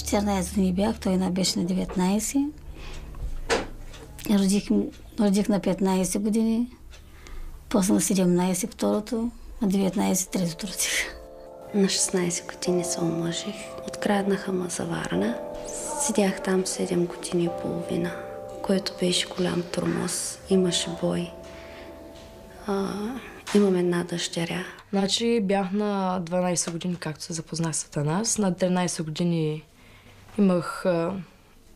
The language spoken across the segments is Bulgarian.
14 години бях, той беше на 19. Родих на 15 години, после на 17 второто, на 19 третото родих. На 16 години се омъжих. Откраднаха ме за Варна. Седях там 7 години и половина, което беше голям тормоз. Имаше бой. Имам една дъщеря. Значи бях на 12 години, както се запознах с Атанас. На 13 години имах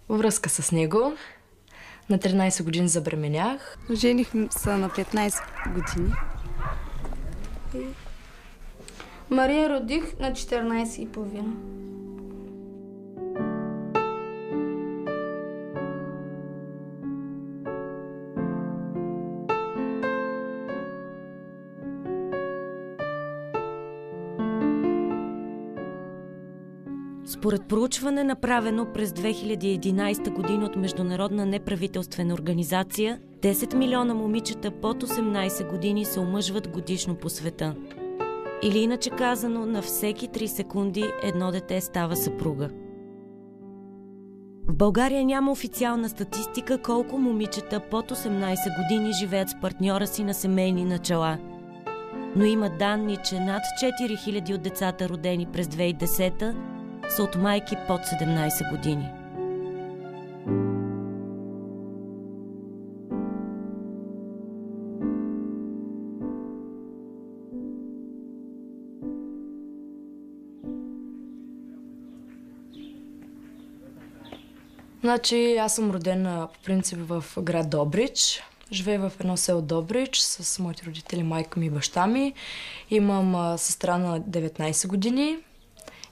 връзка с него. На 13 години забременях. Жених се на 15 години. Мария родих на 14 и половина. Според проучване, направено през 2011 година от международна неправителствена организация, 10 милиона момичета под 18 години се омъжват годишно по света. Или иначе казано, на всеки 3 секунди едно дете става съпруга. В България няма официална статистика колко момичета под 18 години живеят с партньора си на семейни начала. Но има данни, че над 4000 от децата, родени през 2010 са от майки под 17 години. Значи аз съм родена по принцип в град Добрич. Живея в едно село Добрич с моите родители, майка ми и баща ми. Имам сестра на 19 години.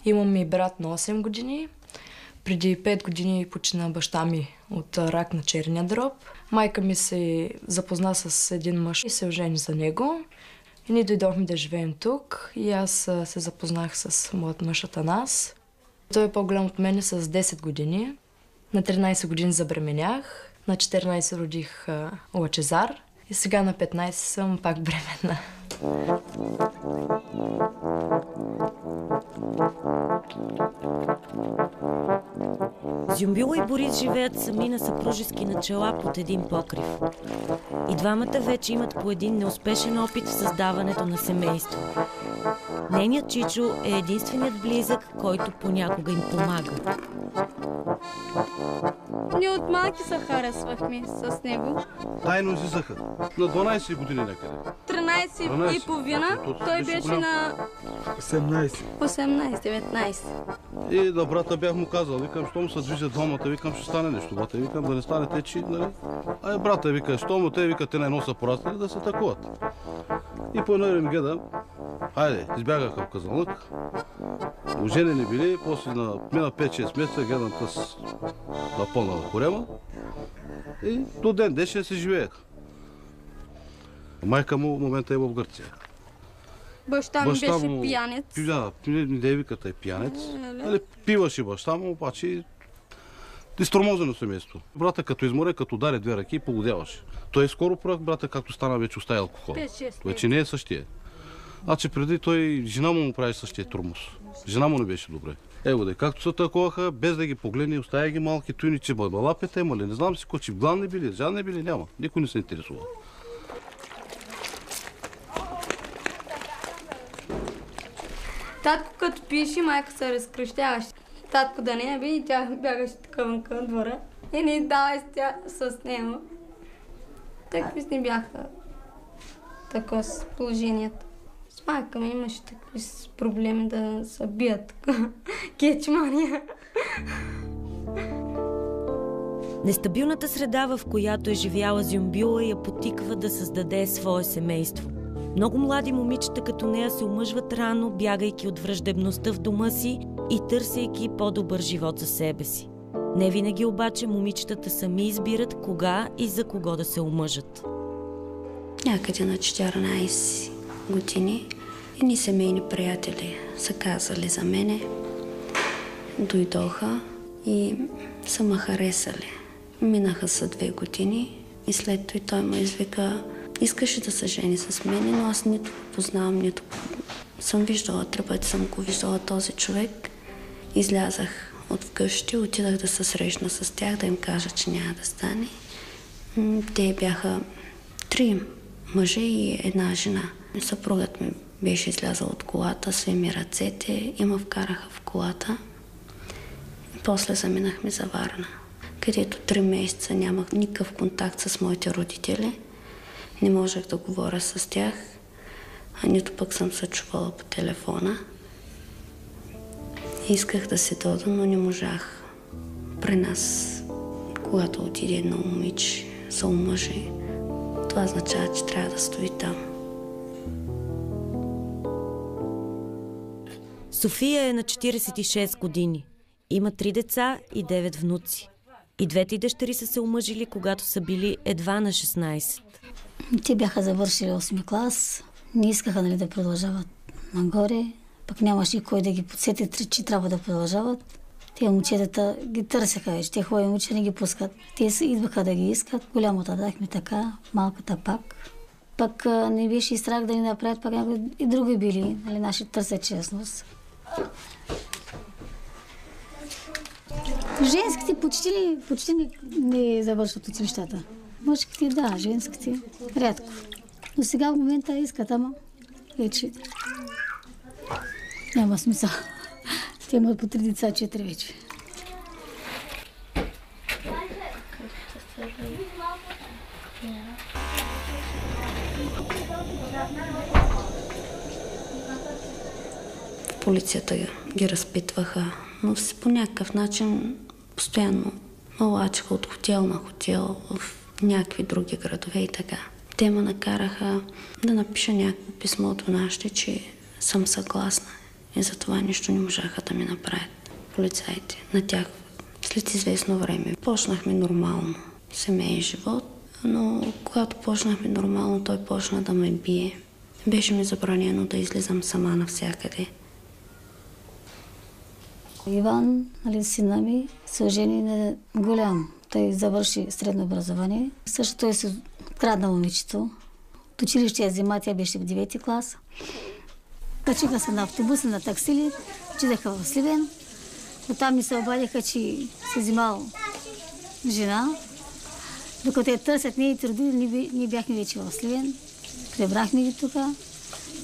Имам и брат на 8 години. Преди 5 години почина баща ми от рак на черния дроб. Майка ми се запозна с един мъж и се ожени за него. И ние дойдохме да живеем тук. И аз се запознах с моят мъж Атанас. Той е по-голям от мене с 10 години. На 13 години забременях. На 14 родих Лъчезар. И сега на 15 съм пак бременна. Зюмбюла и Борис живеят сами на съпружески начала под един покрив. И двамата вече имат по един неуспешен опит в създаването на семейство. Нейният Чичо е единственият близък, който понякога им помага. Ние от малки се харесвахме с него. Тайно излизаха. На 12 години някъде. 13 и половина. Той беше на 18-19. И на брата бях му казал, викам, щом се движат двамата, викам, ще стане нещо. Бата, викам, да не стане те, че, нали? А брата вика, щом те, вика, те на едно са пораснали, да се атакуват. И по едно време гледам, хайде, избягаха в Казанлък. Оженени били, после мина 5-6 месеца, гледам къс напълнала корема. И до ден днешен се живееха. Майка му в момента е в Гърция. Баща ми беше пиянец. Да, девиката е пиянец. Пиваше баща му, обаче изтормозено семейство. Брата като изморе, като даде 2 ръки, погодяваше. Той скоро прах, брата както стана, вече остави алкохол. Вече не е същия. Значи преди той, жена му прави същия тормоз. Жена му не беше добре. Его да, както се таковаха, без да ги погледне, оставя ги малки, туйни, че балапета имали. Не знам си ко, че главни били, жадни били, няма. Никой не се интересува. Татко като пише, майка се разкръщяваше. Татко да не би и тя бягаше така към двора. И ни давай с него. Такви не бяха такова с положението. С майка ми имаше такива проблеми да се бият. Кечмания. Нестабилната среда, в която е живяла Зюмбюла, я потиква да създаде свое семейство. Много млади момичета като нея се омъжват рано, бягайки от враждебността в дома си и търсейки по-добър живот за себе си. Не винаги обаче момичетата сами избират кога и за кого да се омъжат. Някъде на 14 години едни семейни приятели са казали за мене. Дойдоха и са ме харесали. Минаха са 2 години и след това той ме извика. Искаше да се жени с мен, но аз нито познавам, нито съм виждала, 3 пъти съм го виждала този човек. Излязах от вкъщи, отидах да се срещна с тях, да им кажа, че няма да стане. Те бяха 3 мъже и една жена. Съпругът ми беше излязъл от колата, сви ми ръцете и ме вкараха в колата. И после заминахме за Варна, където 3 месеца нямах никакъв контакт с моите родители. Не можех да говоря с тях, а нито пък съм се чувала по телефона. Исках да се дойда, но не можах. При нас, когато отиде едно момиче, се омъжи, това означава, че трябва да стои там. София е на 46 години. Има 3 деца и 9 внуци. И двете дъщери са се омъжили, когато са били едва на 16. Те бяха завършили 8 клас. Не искаха, нали, да продължават нагоре. Пък нямаше и кой да ги подсети, че трябва да продължават. Те момчетата ги търсеха вече. Те хубави момичета не ги пускат. Те идваха да ги искат. Голямата дахме така, малката пак. Пък не беше и страх да ни направят, пак някои и други били. Нали, наши търсят честност. Женските почти не завършват училищата. Мъжките, да, женските рядко. Но сега в момента искат, ама вече няма смисъл. Те имат по 3 деца, 4 вече. Полицията ги разпитваха, но по някакъв начин постоянно лачеха от хотел на хотел в някакви други градове и така. Те ме накараха да напиша някакво писмо до нашите, че съм съгласна и за това нищо не можаха да ми направят полицаите. На тях след известно време почнахме нормално семейен живот, но когато почнахме нормално, той почна да ме бие. Беше ми забранено да излизам сама навсякъде. Иван, нали, сина ми, се ожени на голям. Той завърши средно образование. Също той се открадна момичето. От училище я взема, тя беше в 9-ти клас. Качиха се на автобуса, на таксили, отидаха в Сливен. Оттам ми се обадиха, че се взимал жена. Докато я търсят нейните родители, ние бяхме вече в Сливен. Прибрахме ги тук.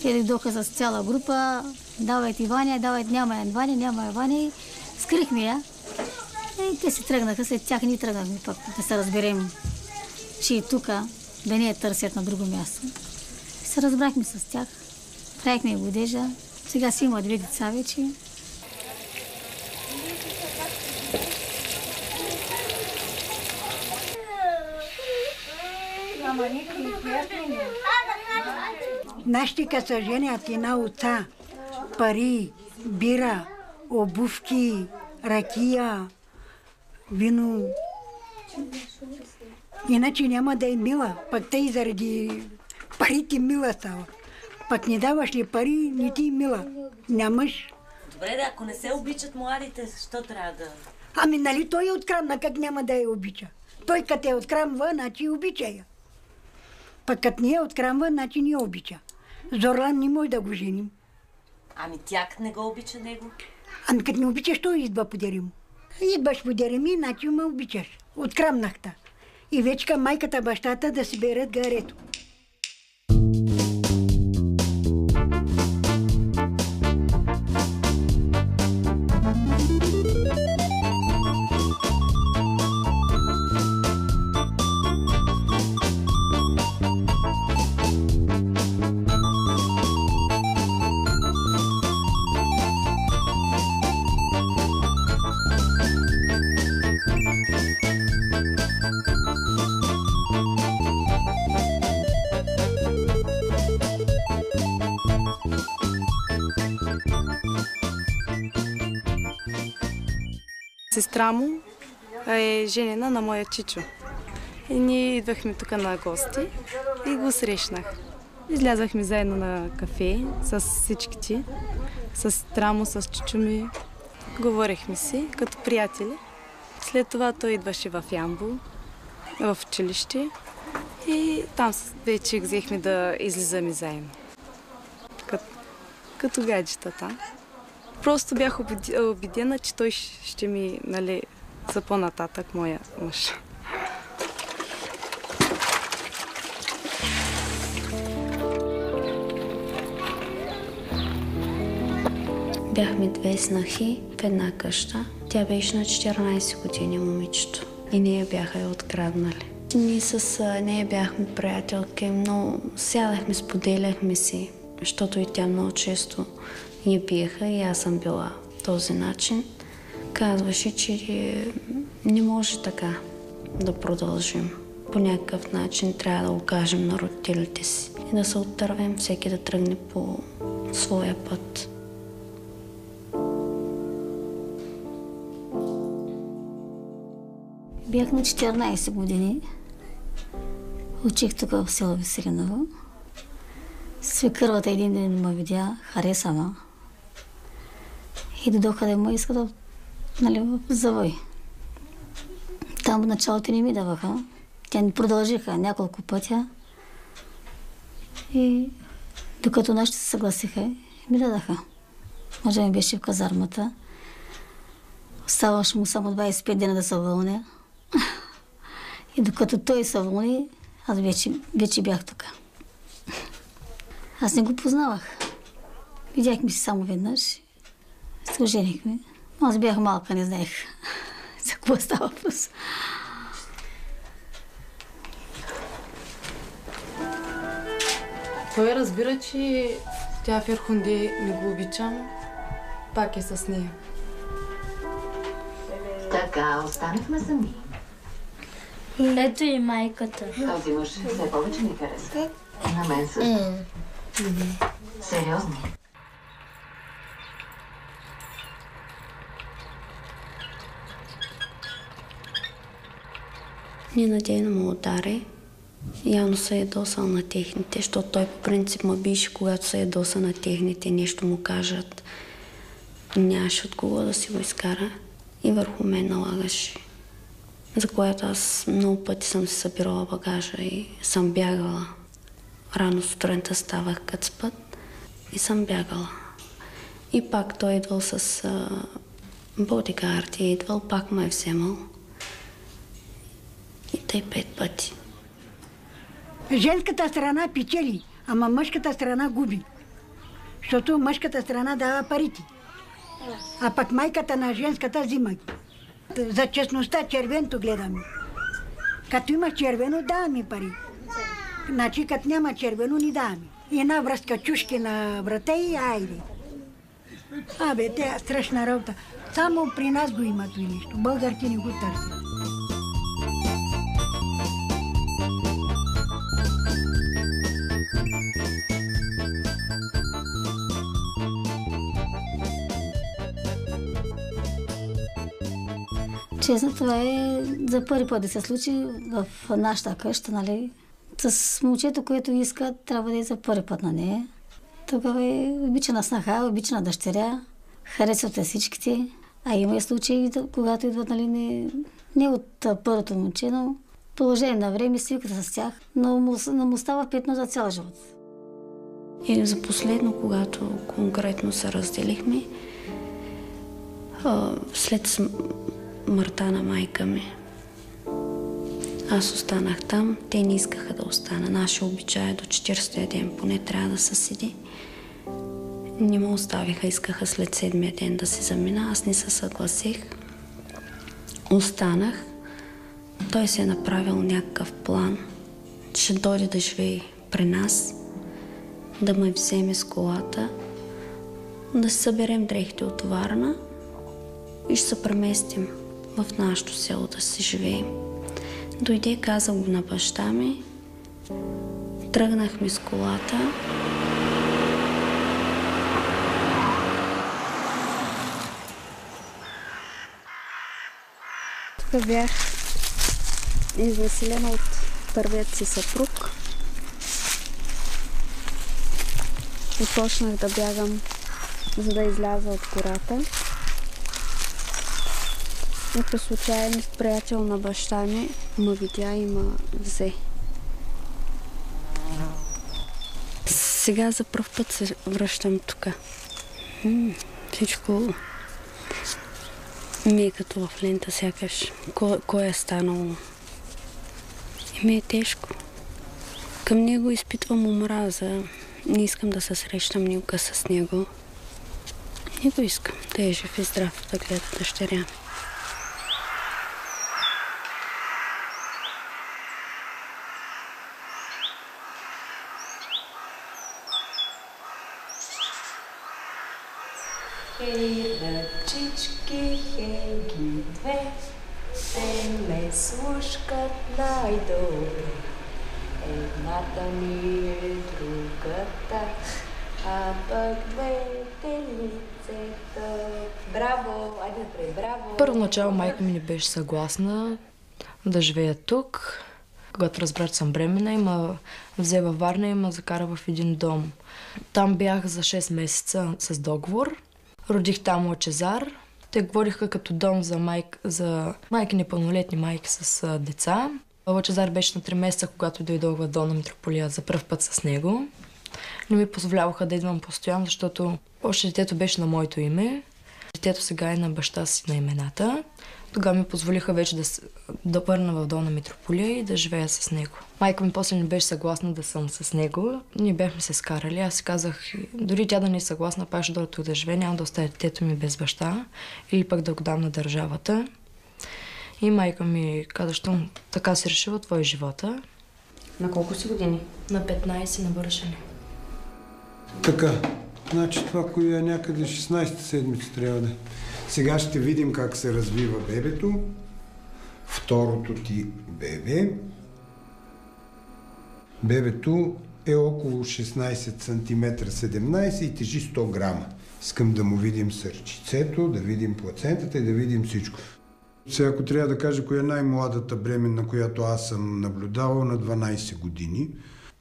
Те дойдоха с цяла група. Давайте Ваня, давайте няма Ваня, няма Ваня. Скрихме я. И те се тръгнаха, след тях ние тръгнахме пък да се разберем, че и тук да не я търсят на друго място. И се разбрахме с тях. Правихме годежа. Сега си има 2 деца вече. Нашите като се женят и на отца, пари, бира, обувки, ракия, вино. Иначе няма да е мила, пък те и заради парите мила става. Пък не даваш ли пари, не ти мила. Нямаш. Добре, да, ако не се обичат младите, що трябва да... Ами нали той я открадна, как няма да я обича? Той като я открамва, значи обича я. Пък като не я открамва, значи не я обича. Зорлан не може да го женим. Ами тя не го обича него? Ами като не обичаш, той идва подери му. Идваш подери ми, значи ме обичаш. Открамнахта. И вече към майката, бащата да си берат гарето. Сестра му е женена на моя чичо. И ние идвахме тук на гости и го срещнах. Излязахме заедно на кафе с всичките, с сестра му, с чичо ми. Говорихме си като приятели. След това той идваше в Ямбол, в училище и там вече взехме да излизаме заедно. Като гаджета там. Просто бях убедена, че той ще ми, нали, за по-нататък моя мъж. Бяхме две снахи в една къща. Тя беше на 14 години, момичето. И ние бяха я откраднали. Ние с нея бяхме приятелки, но сядахме, споделяхме си, защото и тя много често я пиеха и аз съм била този начин. Казваше, че не може така да продължим. По някакъв начин трябва да го кажем на родителите си и да се оттървем, всеки да тръгне по своя път. Бях на 14 години. Учих тук в село Веселиново. Свекървата един ден ме видя, хареса ме. И дойдоха да ме иска да, нали, в завой. Там в началото не ми даваха. Тя ни продължиха няколко пътя. И докато нашите се съгласиха, ми дадаха. Мъжа ми беше в казармата. Оставаше му само 25 дена да се вълня. И докато той се вълни, аз вече бях тук. Аз не го познавах. Видяхме се само веднъж. Се оженихме. Аз бях малка, не знаех за какво става въпрос. Той разбира, че тя Ферхунде не го обича, пак е с нея. Така, останахме сами. Ето и майката. Този мъж все повече ми харесва. На мен също. Сериозно. Ненадейно му удари. Явно се ядосал на техните, защото той по принцип ме биеше, когато се ядоса на техните, нещо му кажат. Нямаше от кого да си го изкара и върху мен налагаше. За което аз много пъти съм си събирала багажа и съм бягала. Рано сутринта ставах като спът и съм бягала. И пак той идвал с бодигард и идвал, пак ме е вземал. И тъй 5 пъти. Женската страна печели, ама мъжката страна губи. Защото мъжката страна дава парите. А пък майката на женската взима ги. За честността червеното гледаме. Като има червено, даваме пари. Значи, като няма червено, ни даваме. И една връзка чушки на врата и айде. Абе, тя е страшна работа. Само при нас го има това нещо. Българите не го търсят. Честно, това е за първи път да се случи в нашата къща, нали? С момчето, което иска, трябва да е за първи път на нея. Тогава е обичана снаха, обичана дъщеря, харесват всичките. А има и случаи, когато идват, нали, не от първото момче, но положение на време свикат с тях, но му става петно за цял живот. И за последно, когато конкретно се разделихме, след смъртта на майка ми, аз останах там, те не искаха да остана. Нашия обичай до 40-я ден поне трябва да се седи. Не ме оставиха, искаха след 7-я ден да се замина. Аз не се съгласих. Останах. Той се е направил някакъв план. Ще дойде да живее при нас, да ме вземе с колата, да се съберем дрехите от Варна и ще се преместим в нашето село да си живеем. Дойде, каза го на баща ми, тръгнахме с колата. Тук бях изнасилена от първият си съпруг. И почнах да бягам, за да изляза от гората. И по случайност приятел на баща ми ме видя и ме взе. Сега за пръв път се връщам тук. Всичко ми е като в лента, сякаш кой е станало. И ми е тежко. Към него изпитвам омраза. Не искам да се срещам никога с него. Не го искам. Да е жив и здрав, да гледа дъщеря. Хей, ръчички, хей ги две, те ме слушкат най-добре. Едната ми е другата, а пък двете лицета. Браво! Айде напред, браво! Първоначално майка ми не беше съгласна да живея тук. Когато разбра, че съм бременна, ме взе във Варна и ме закара в един дом. Там бях за 6 месеца с договор. Родих там Лъчезар. Те говориха като дом за майки, непълнолетни майки с деца. Лъчезар беше на 3 месеца, когато дойдох в Долна Митрополия за пръв път с него. Не ми позволяваха да идвам постоянно, защото още детето беше на моето име. Детето сега е на баща си на имената. Тогава ми позволиха вече да върна в Долна Митрополия и да живея с него. Майка ми после не беше съгласна да съм с него. Ние бяхме се скарали. Аз си казах, дори тя да не е съгласна, пак ще дойда тук да живее, няма да оставя детето ми без баща или пък да го дам на държавата. И майка ми каза, що така си решила твоя живота. На колко си години? На 15 навършени. Така, значи това, кое е някъде 16-та седмица трябва да. Сега ще видим как се развива бебето. Второто ти бебе. Бебето е около 16 см, 17 и тежи 100 грама. Искам да му видим сърчицето, да видим плацентата и да видим всичко. Сега, ако трябва да кажа, коя е най-младата бременна, която аз съм наблюдавал, на 12 години.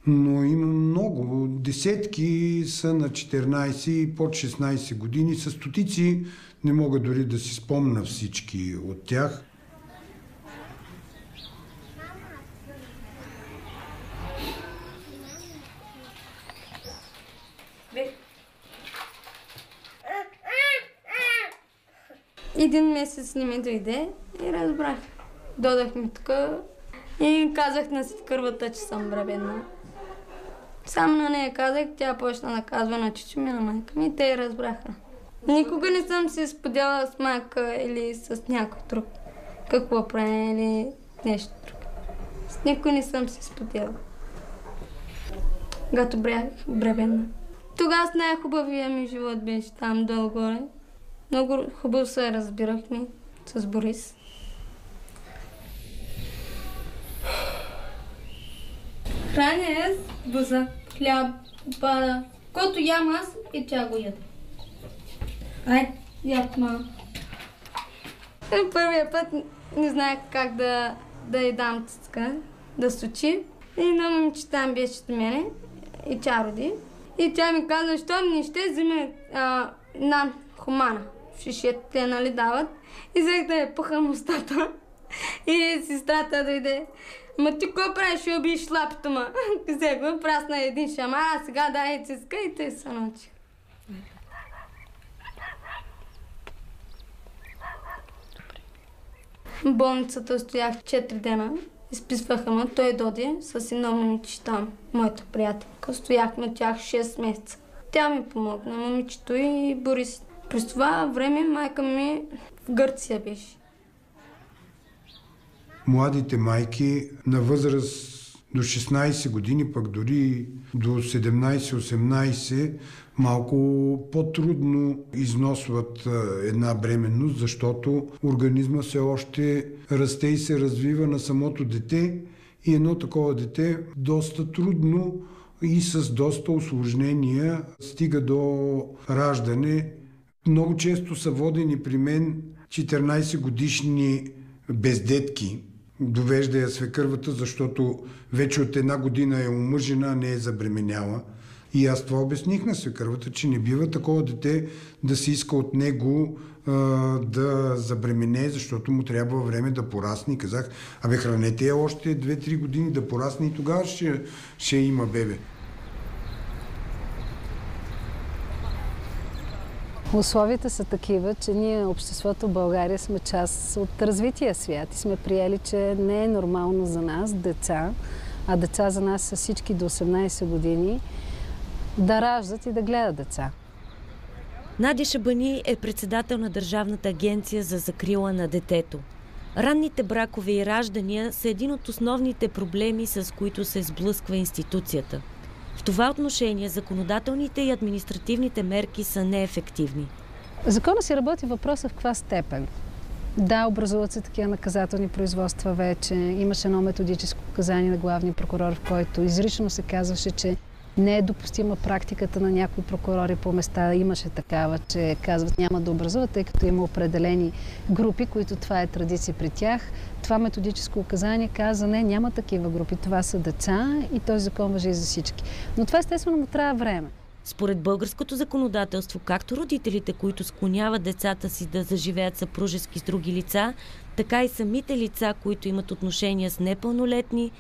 Но има много. Десетки са на 14 и под 16 години. С стотици не мога дори да си спомня всички от тях. Един месец не ми дойде и разбрах. Додахме тук и казах на ситкървата, че съм бременна. Само на нея казах, тя почна да казва на чичо ми, на майка ми и те разбраха. Никога не съм се споделяла с майка или с някой друг. Какво прави или нещо друго. С никой не съм се споделяла. Когато бях бременна. Тогава с най-хубавия ми живот беше там долу-горе. Много хубаво се разбирахме с Борис. Храня с буза, хляб, опада. Който ям аз и тя го яде. Ай, яд ма. Първия път не знаех как да й дам цицка, да сучи. И на момиче там беше до мене и тя роди. И тя ми каза, щом не ще вземе нам хумана. В шишетите, нали, дават. И взех да я пъхам устата. И сестрата дойде. Ма ти какво правиш, ще убиеш лапито, ма? Взех го, прасна един шамар, а сега дай циска и те се научих. В болницата стоях 4 дена. Изписваха ме, той доди с едно момиче там, моята приятелка. Стояхме от тях 6 месеца. Тя ми помогна, момичето и Борис. През това време майка ми в Гърция беше. Младите майки на възраст до 16 години, пък дори до 17-18, малко по-трудно износват една бременност, защото организма все още расте и се развива на самото дете и едно такова дете доста трудно и с доста усложнения стига до раждане. Много често са водени при мен 14 годишни бездетки. Довежда я свекървата, защото вече от 1 година е омъжена, не е забременяла. И аз това обясних на свекървата, че не бива такова дете да се иска от него да забремене, защото му трябва време да порасне. И казах, хранете я още 2-3 години да порасне и тогава ще има бебе. Условията са такива, че ние, обществото в България, сме част от развития свят и сме приели, че не е нормално за нас, деца, а деца за нас са всички до 18 години, да раждат и да гледат деца. Надя Шабани е председател на Държавната агенция за закрила на детето. Ранните бракове и раждания са един от основните проблеми, с които се сблъсква институцията. В това отношение законодателните и административните мерки са неефективни. Закона си работи въпроса в каква степен. Да, образуват се такива наказателни производства вече. Имаше едно методическо указание на главния прокурор, в който изрично се казваше, че не е допустима практиката на някои прокурори по места. Имаше такава, че казват няма да образуват, тъй като има определени групи, които това е традиция при тях. Това методическо указание каза, не, няма такива групи. Това са деца и този закон важи за всички. Но това естествено му трябва време. Според българското законодателство, както родителите, които склоняват децата си да заживеят съпружески с други лица, така и самите лица, които имат отношения с непълнолетни,